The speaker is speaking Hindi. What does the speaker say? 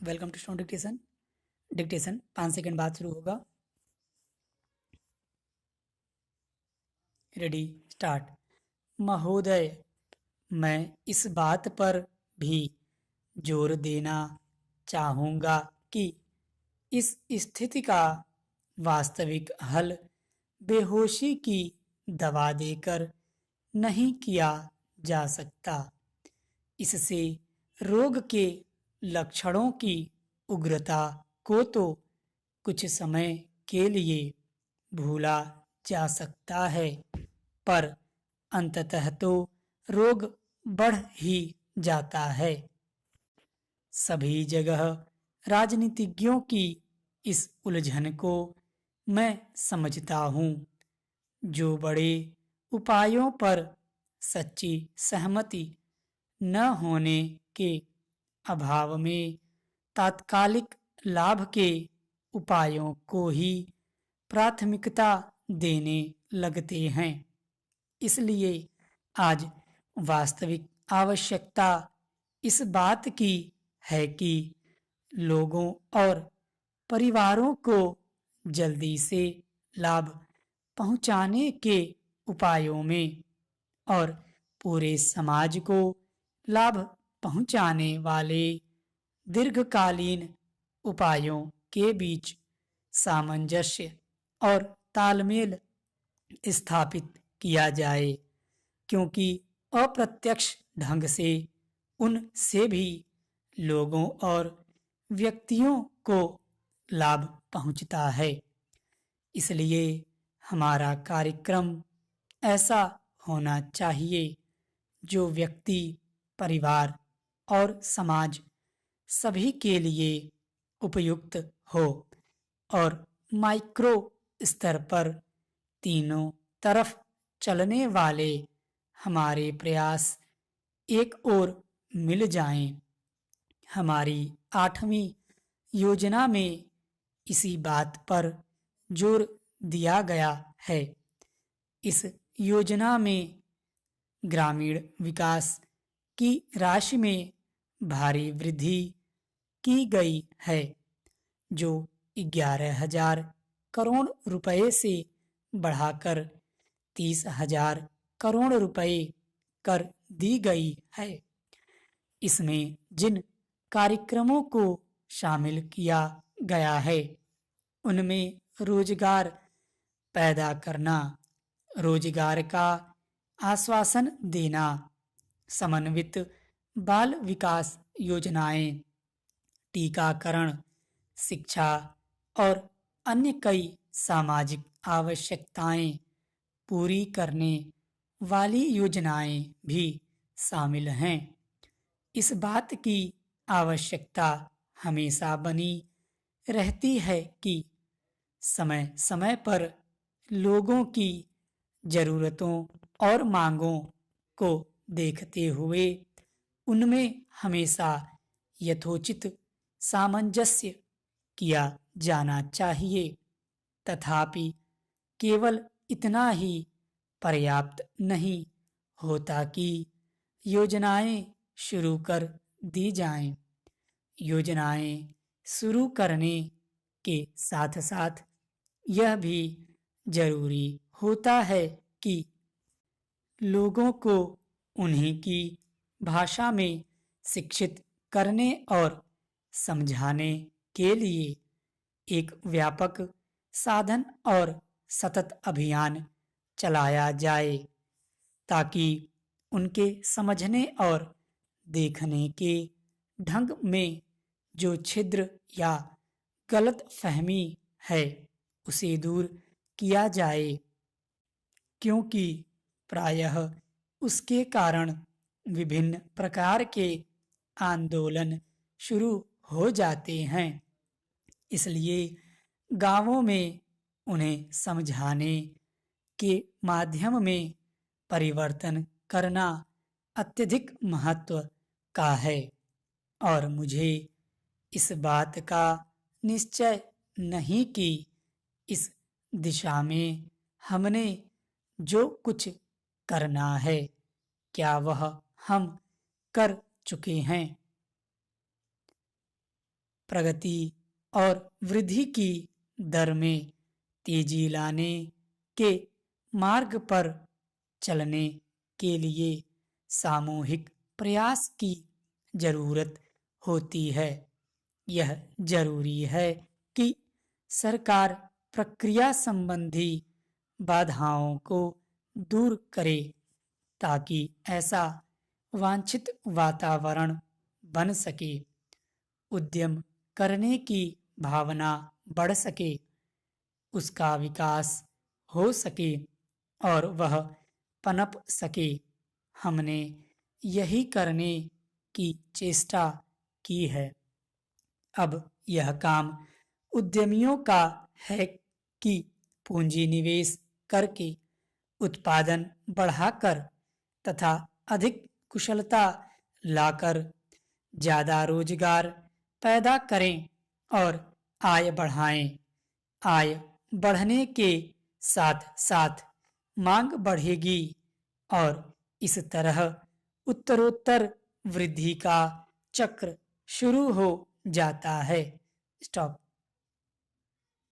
Welcome to stone dictation. Dictation 5 second बाद शुरू होगा। Ready start. महोदय, मैं इस बात पर भी जोर देना चाहूँगा कि इस स्थिति का वास्तविक हल बेहोशी की दवा देकर नहीं किया जा सकता। इससे रोग के लक्षणों की उग्रता को तो कुछ समय के लिए भूला जा सकता है, पर अंततः तो रोग बढ़ ही जाता है। सभी जगह राजनीतिज्ञों की इस उलझन को मैं समझता हूँ, जो बड़े उपायों पर सच्ची सहमति न होने के अभाव में तात्कालिक लाभ के उपायों को ही प्राथमिकता देने लगते हैं। इसलिए आज वास्तविक आवश्यकता इस बात की है कि लोगों और परिवारों को जल्दी से लाभ पहुंचाने के उपायों में और पूरे समाज को लाभ पहुंचाने वाले दीर्घकालीन उपायों के बीच सामंजस्य और तालमेल स्थापित किया जाए, क्योंकि अप्रत्यक्ष ढंग से उनसे भी लोगों और व्यक्तियों को लाभ पहुंचता है। इसलिए हमारा कार्यक्रम ऐसा होना चाहिए जो व्यक्ति, परिवार और समाज सभी के लिए उपयुक्त हो और माइक्रो स्तर पर तीनों तरफ चलने वाले हमारे प्रयास एक ओर मिल जाएं। हमारी 8वीं योजना में इसी बात पर जोर दिया गया है। इस योजना में ग्रामीण विकास की राशि में भारी वृद्धि की गई है, जो 11,000 करोड़ रुपए से बढ़ाकर 30,000 करोड़ रुपए कर दी गई है। इसमें जिन कार्यक्रमों को शामिल किया गया है, उनमें रोजगार पैदा करना, रोजगार का आश्वासन देना, समन्वित बाल विकास योजनाएं, टीकाकरण, शिक्षा और अन्य कई सामाजिक आवश्यकताएं पूरी करने वाली योजनाएं भी शामिल हैं। इस बात की आवश्यकता हमेशा बनी रहती है कि समय समय पर लोगों की जरूरतों और मांगों को देखते हुए उनमें हमेशा यथोचित सामंजस्य किया जाना चाहिए। तथापि केवल इतना ही पर्याप्त नहीं होता कि योजनाएं शुरू कर दी जाएं। योजनाएं शुरू करने के साथ साथ यह भी जरूरी होता है कि लोगों को उन्हीं की भाषा में शिक्षित करने और समझाने के लिए एक व्यापक साधन और सतत अभियान चलाया जाए, ताकि उनके समझने और देखने के ढंग में जो छिद्र या गलत फहमी है, उसे दूर किया जाए, क्योंकि प्रायः उसके कारण विभिन्न प्रकार के आंदोलन शुरू हो जाते हैं। इसलिए गांवों में उन्हें समझाने के माध्यम में परिवर्तन करना अत्यधिक महत्व का है और मुझे इस बात का निश्चय नहीं कि इस दिशा में हमने जो कुछ करना है, क्या वह हम कर चुके हैं। प्रगति और वृद्धि की दर में तेजी लाने के मार्ग पर चलने के लिए सामूहिक प्रयास की जरूरत होती है। यह जरूरी है कि सरकार प्रक्रिया संबंधी बाधाओं को दूर करे ताकि ऐसा वांछित वातावरण बन सके, उद्यम करने की भावना बढ़ सके, उसका विकास हो सके और वह पनप सके। हमने यही करने की चेष्टा की है। अब यह काम उद्यमियों का है कि पूंजी निवेश करके उत्पादन बढ़ाकर तथा अधिक कुशलता लाकर ज़्यादा रोजगार पैदा करें और आय बढ़ाएं। आय बढ़ने के साथ साथ मांग बढ़ेगी और इस तरह उत्तरोत्तर वृद्धि का चक्र शुरू हो जाता है। स्टॉप।